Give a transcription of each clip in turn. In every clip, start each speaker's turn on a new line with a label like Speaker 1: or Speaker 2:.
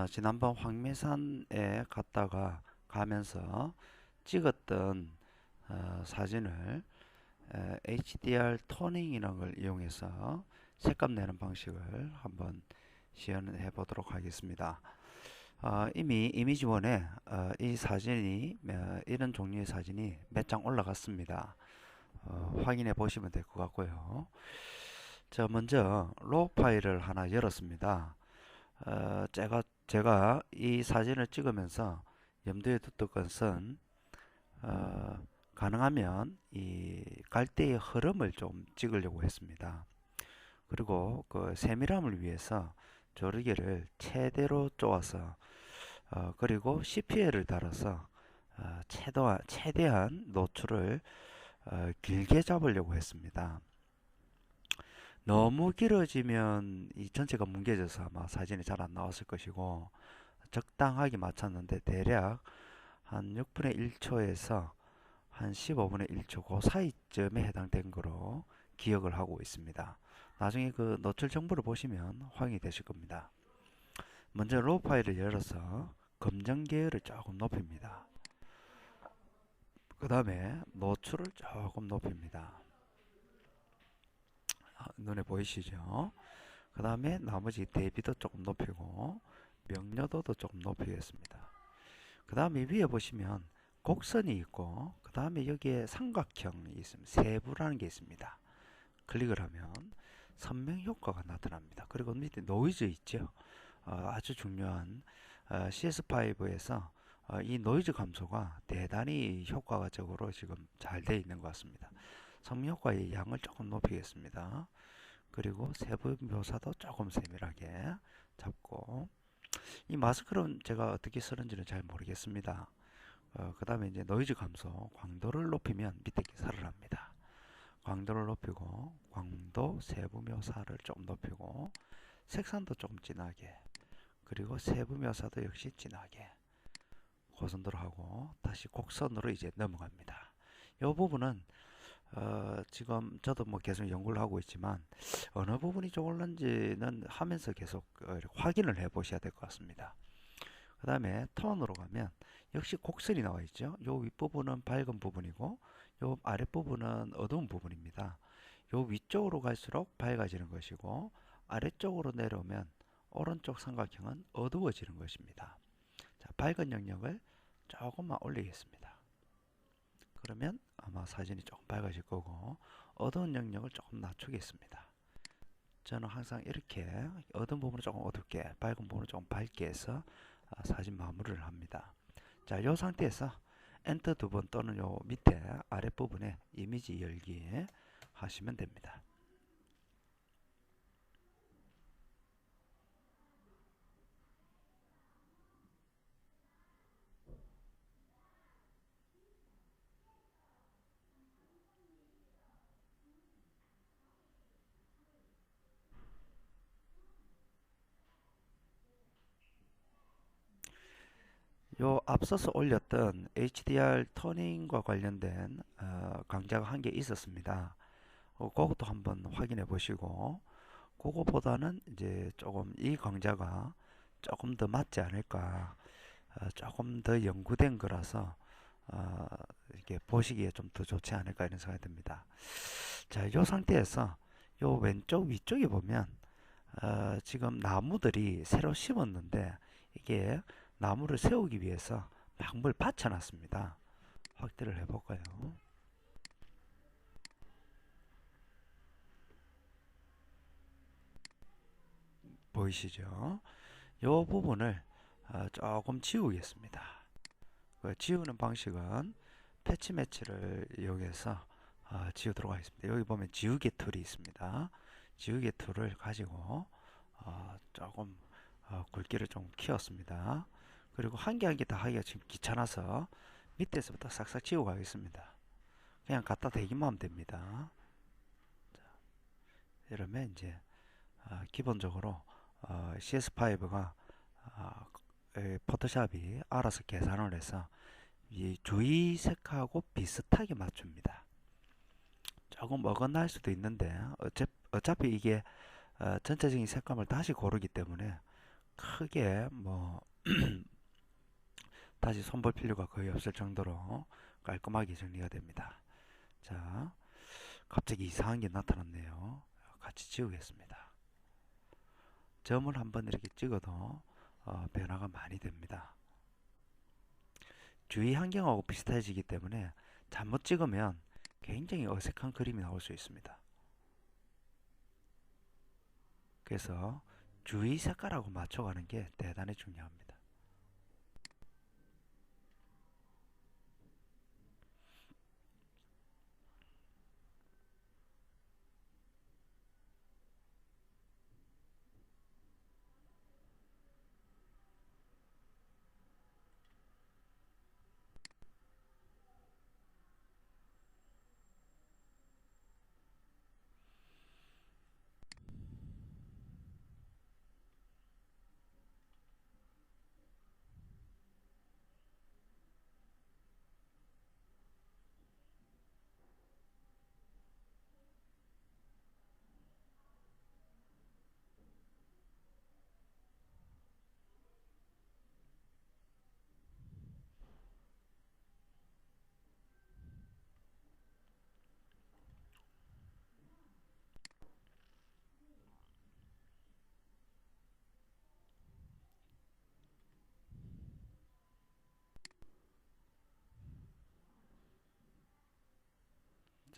Speaker 1: 지난번 황매산에 갔다가 가면서 찍었던 사진을 HDR 토닝이라는 걸 이용해서 색감 내는 방식을 한번 시연해 보도록 하겠습니다. 이미 이미지원에 이 사진이 이런 종류의 사진이 몇 장 올라갔습니다. 확인해 보시면 될 것 같고요. 먼저 로 파일을 하나 열었습니다. 제가 이 사진을 찍으면서 염두에 뒀던 것은 가능하면 이 갈대의 흐름을 좀 찍으려고 했습니다. 그리고 그 세밀함을 위해서 조리개를 최대로 쪼아서 그리고 CPL을 달아서 최대한 노출을 길게 잡으려고 했습니다. 너무 길어지면 이 전체가 뭉개져서 아마 사진이 잘 안 나왔을 것이고, 적당하게 맞췄는데 대략 한 6분의 1초에서 한 15분의 1초 그 사이점에 해당된 거로 기억을 하고 있습니다. 나중에 그 노출 정보를 보시면 확인이 되실 겁니다. 먼저 로 파일을 열어서 검정 계열을 조금 높입니다. 그 다음에 노출을 조금 높입니다. 눈에 보이시죠? 그 다음에 나머지 대비도 조금 높이고 명료도도 조금 높이겠습니다. 그 다음에 위에 보시면 곡선이 있고 그 다음에 여기에 삼각형이 있습니다. 세부라는 게 있습니다. 클릭을 하면 선명 효과가 나타납니다. 그리고 밑에 노이즈 있죠. 아주 중요한 CS5에서 이 노이즈 감소가 대단히 효과적으로 지금 잘 되어 있는 것 같습니다. 선명 효과의 양을 조금 높이겠습니다. 그리고 세부 묘사도 조금 세밀하게 잡고, 이 마스크는 제가 어떻게 쓰는지는 잘 모르겠습니다. 그 다음에 이제 노이즈 감소, 광도를 높이면 밑에 기사를 합니다. 광도를 높이고 광도 세부 묘사를 좀 높이고 색상도 좀 진하게, 그리고 세부 묘사도 역시 진하게 그 정도로 하고 다시 곡선으로 이제 넘어갑니다. 이 부분은 지금 저도 뭐 계속 연구를 하고 있지만 어느 부분이 좋을는지는 하면서 계속 확인을 해 보셔야 될 것 같습니다. 그 다음에 톤으로 가면 역시 곡선이 나와 있죠. 요 윗부분은 밝은 부분이고 요 아랫부분은 어두운 부분입니다. 요 위쪽으로 갈수록 밝아지는 것이고 아래쪽으로 내려오면 오른쪽 삼각형은 어두워지는 것입니다. 자, 밝은 영역을 조금만 올리겠습니다. 그러면 아마 사진이 조금 밝아질 거고 어두운 영역을 조금 낮추겠습니다. 저는 항상 이렇게 어두운 부분을 조금 어둡게, 밝은 부분을 조금 밝게 해서 사진 마무리를 합니다. 자, 이 상태에서 엔터 두 번 또는 요 밑에 아랫부분에 이미지 열기 하시면 됩니다. 요 앞서서 올렸던 HDR 토닝과 관련된 강좌가 한 개 있었습니다. 그것도 한번 확인해 보시고 그거보다는 이제 조금 이 강좌가 조금 더 맞지 않을까, 조금 더 연구된 거라서 이렇게 보시기에 좀 더 좋지 않을까 이런 생각이 듭니다. 자, 이 상태에서 요 왼쪽 위쪽에 보면 지금 나무들이 새로 심었는데 이게 나무를 세우기 위해서 막 물 받쳐놨습니다. 확대를 해볼까요? 보이시죠? 이 부분을 조금 지우겠습니다. 그 지우는 방식은 패치 매치를 이용해서 지우도록 하겠습니다. 여기 보면 지우개 툴이 있습니다. 지우개 툴을 가지고 조금 굵기를 좀 키웠습니다. 그리고 한 개 한 개 다 하기가 지금 귀찮아서 밑에서부터 싹싹 지워 가겠습니다. 그냥 갖다 대기만 하면 됩니다. 자, 이러면 이제 기본적으로 CS5가 포토샵이 알아서 계산을 해서 이 주위 색하고 비슷하게 맞춥니다. 조금 어긋날 수도 있는데 어차피 이게 전체적인 색감을 다시 고르기 때문에 크게 뭐 다시 손볼 필요가 거의 없을 정도로 깔끔하게 정리가 됩니다. 자, 갑자기 이상한 게 나타났네요. 같이 지우겠습니다. 점을 한번 이렇게 찍어도 변화가 많이 됩니다. 주위 환경하고 비슷해지기 때문에 잘못 찍으면 굉장히 어색한 그림이 나올 수 있습니다. 그래서 주위 색깔하고 맞춰가는 게 대단히 중요합니다.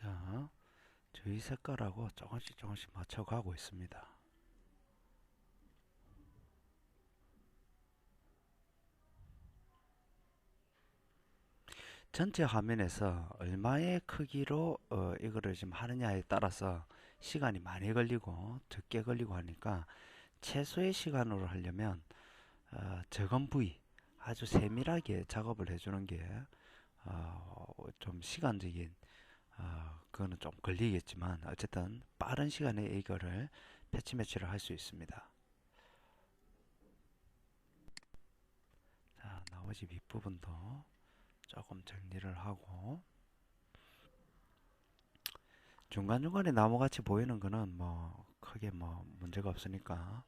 Speaker 1: 자, 주위 색깔하고 조금씩 맞춰가고 있습니다. 전체 화면에서 얼마의 크기로 이거를 지금 하느냐에 따라서 시간이 많이 걸리고 적게 걸리고 하니까 최소의 시간으로 하려면 적은 부위 아주 세밀하게 작업을 해주는 게 좀 시간적인 그거는 좀 걸리겠지만 어쨌든 빠른 시간에 이거를 패치 매치를 할 수 있습니다. 자, 나머지 윗부분도 조금 정리를 하고 중간중간에 나무같이 보이는 거는 뭐 크게 뭐 문제가 없으니까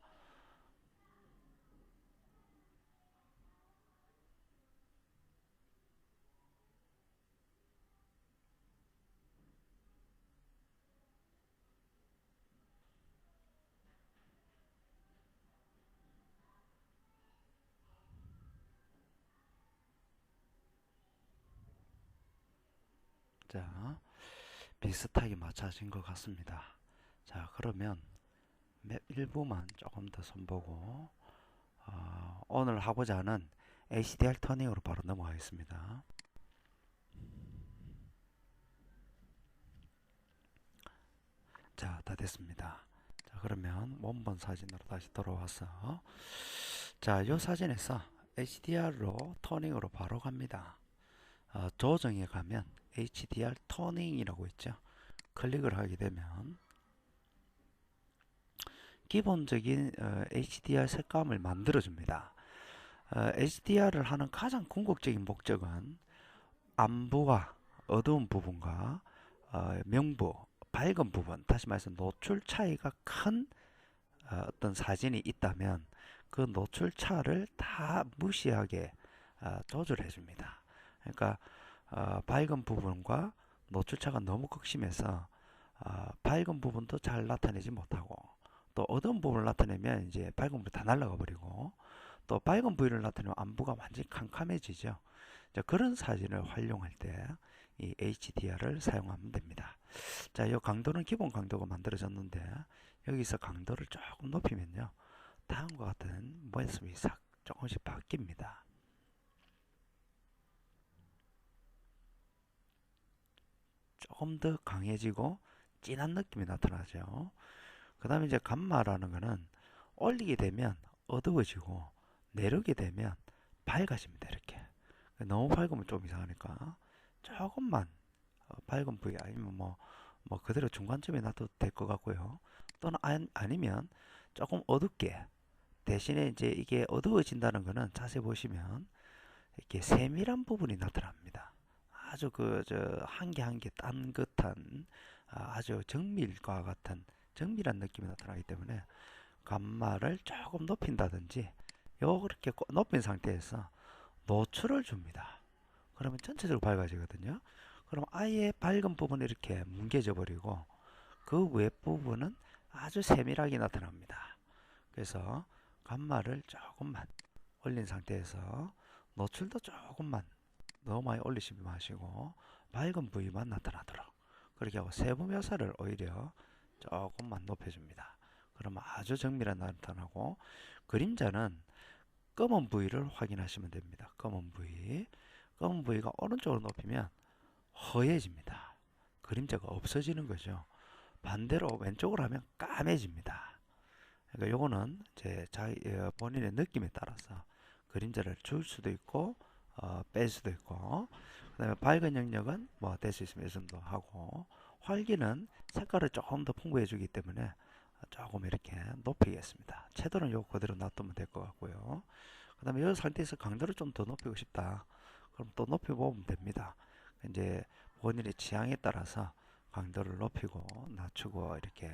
Speaker 1: 자, 비슷하게 맞춰진 것 같습니다. 자, 그러면 맵 일부만 조금 더 손보고 오늘 하고자 하는 HDR 터닝으로 바로 넘어가겠습니다. 자, 다 됐습니다. 자, 그러면 원본 사진으로 다시 돌아와서 자, 이 사진에서 HDR로 터닝으로 바로 갑니다. 조정에 가면 HDR 터닝이라고 있죠. 클릭을 하게 되면 기본적인 HDR 색감을 만들어 줍니다. HDR을 하는 가장 궁극적인 목적은 암부와 어두운 부분과 명부, 밝은 부분, 다시 말해서 노출 차이가 큰 어떤 사진이 있다면 그 노출 차를 다 무시하게 조절해 줍니다. 그러니까 밝은 부분과 노출 차가 너무 극심해서 밝은 부분도 잘 나타내지 못하고 또 어두운 부분을 나타내면 이제 밝은 부분이 다 날아가 버리고 또 밝은 부위를 나타내면 안부가 완전히 캄캄해지죠. 자, 그런 사진을 활용할 때 이 HDR을 사용하면 됩니다. 자, 이 강도는 기본 강도가 만들어졌는데 여기서 강도를 조금 높이면요. 다음과 같은 모습이 싹 조금씩 바뀝니다. 조금 더 강해지고 진한 느낌이 나타나죠. 그 다음에 이제 감마라는 거는 올리게 되면 어두워지고 내리게 되면 밝아집니다. 이렇게. 너무 밝으면 좀 이상하니까 조금만 밝은 부위 아니면 뭐 그대로 중간쯤에 놔도 될 것 같고요. 또는 아니면 조금 어둡게 대신에 이제 이게 어두워진다는 거는 자세히 보시면 이렇게 세밀한 부분이 나타납니다. 아주 그 저 한 개 한 개 딴긋한 아주 정밀과 같은 정밀한 느낌이 나타나기 때문에 감마를 조금 높인다든지 요렇게 높인 상태에서 노출을 줍니다. 그러면 전체적으로 밝아지거든요. 그럼 아예 밝은 부분은 이렇게 뭉개져 버리고 그 윗부분은 아주 세밀하게 나타납니다. 그래서 감마를 조금만 올린 상태에서 노출도 조금만 너무 많이 올리지 마시고 밝은 부위만 나타나도록 그렇게 하고 세부 묘사를 오히려 조금만 높여줍니다. 그러면 아주 정밀한 나타나고 그림자는 검은 부위를 확인하시면 됩니다. 검은 부위. 검은 부위가 오른쪽으로 높이면 허해집니다. 그림자가 없어지는 거죠. 반대로 왼쪽으로 하면 까매집니다. 그러니까 요거는 이제 본인의 느낌에 따라서 그림자를 줄 수도 있고 뺄 수도 있고 그다음에 밝은 영역은 뭐 될 수 있으면 이 정도 하고 활기는 색깔을 조금 더 풍부해 주기 때문에 조금 이렇게 높이겠습니다. 채도는 요 그대로 놔두면 될 것 같고요. 그 다음에 이 상태에서 강도를 좀 더 높이고 싶다. 그럼 또 높여보면 됩니다. 이제 본인의 취향에 따라서 강도를 높이고 낮추고 이렇게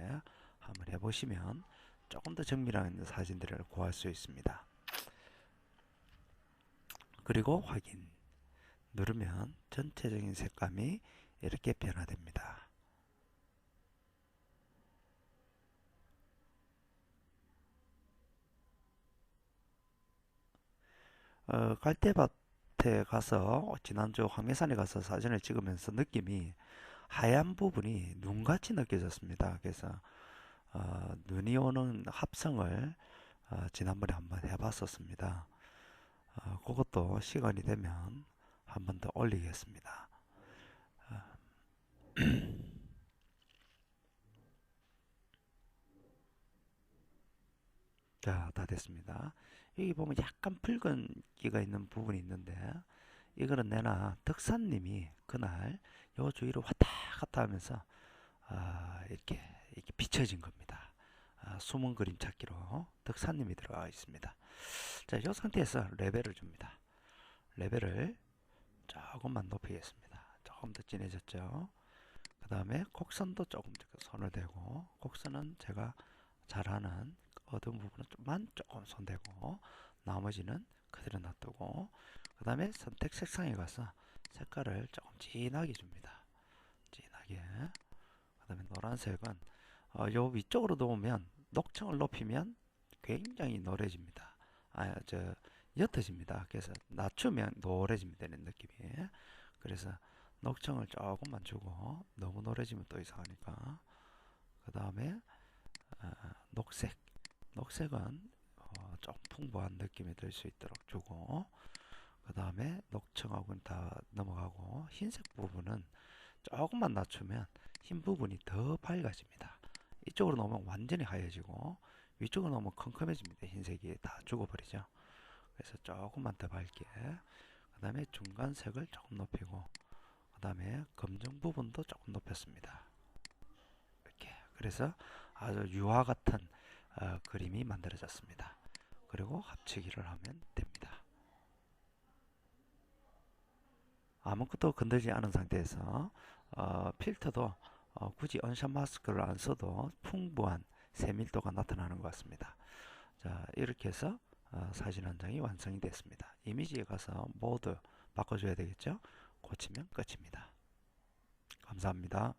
Speaker 1: 한번 해보시면 조금 더 정밀한 사진들을 구할 수 있습니다. 그리고 확인 누르면 전체적인 색감이 이렇게 변화됩니다. 갈대밭에 가서 지난주 황매산에 가서 사진을 찍으면서 느낌이 하얀 부분이 눈같이 느껴졌습니다. 그래서 눈이 오는 합성을 지난번에 한번 해봤었습니다. 그것도 시간이 되면 한번 더 올리겠습니다. 자, 다 됐습니다. 여기 보면 약간 붉은기가 있는 부분이 있는데 이거는 내나 덕산님이 그날 요 주위로 왔다 갔다 하면서 이렇게 비춰진 겁니다. 숨은 그림 찾기로 덕산님이 들어가 있습니다. 자, 이 상태에서 레벨을 줍니다. 레벨을 조금만 높이겠습니다. 조금 더 진해졌죠. 그 다음에 곡선도 조금 손을 대고 곡선은 제가 잘하는 어두운 부분은 조금 손대고 나머지는 그대로 놔두고 그 다음에 선택 색상에 가서 색깔을 조금 진하게 줍니다. 진하게. 그 다음에 노란색은 요 위쪽으로 놓으면 녹청을 높이면 굉장히 노래집니다. 옅어집니다. 그래서 낮추면 노래집니다. 이런 느낌이. 그래서 녹청을 조금만 주고 너무 노래지면 또 이상하니까 그 다음에 녹색 녹색은 좀 풍부한 느낌이 들 수 있도록 주고 그 다음에 녹청하고는 다 넘어가고 흰색 부분은 조금만 낮추면 흰 부분이 더 밝아집니다. 이쪽으로 놓으면 완전히 하얘지고 위쪽으로 놓으면 컴컴해집니다. 흰색이 다 죽어버리죠. 그래서 조금만 더 밝게 그 다음에 중간색을 조금 높이고 그 다음에 검정 부분도 조금 높였습니다. 이렇게 그래서 아주 유화 같은 그림이 만들어졌습니다. 그리고 합치기를 하면 됩니다. 아무것도 건들지 않은 상태에서 필터도 굳이 언샷 마스크를 안 써도 풍부한 세밀도가 나타나는 것 같습니다. 자, 이렇게 해서 사진 한 장이 완성이 됐습니다. 이미지에 가서 모두 바꿔줘야 되겠죠? 고치면 끝입니다. 감사합니다.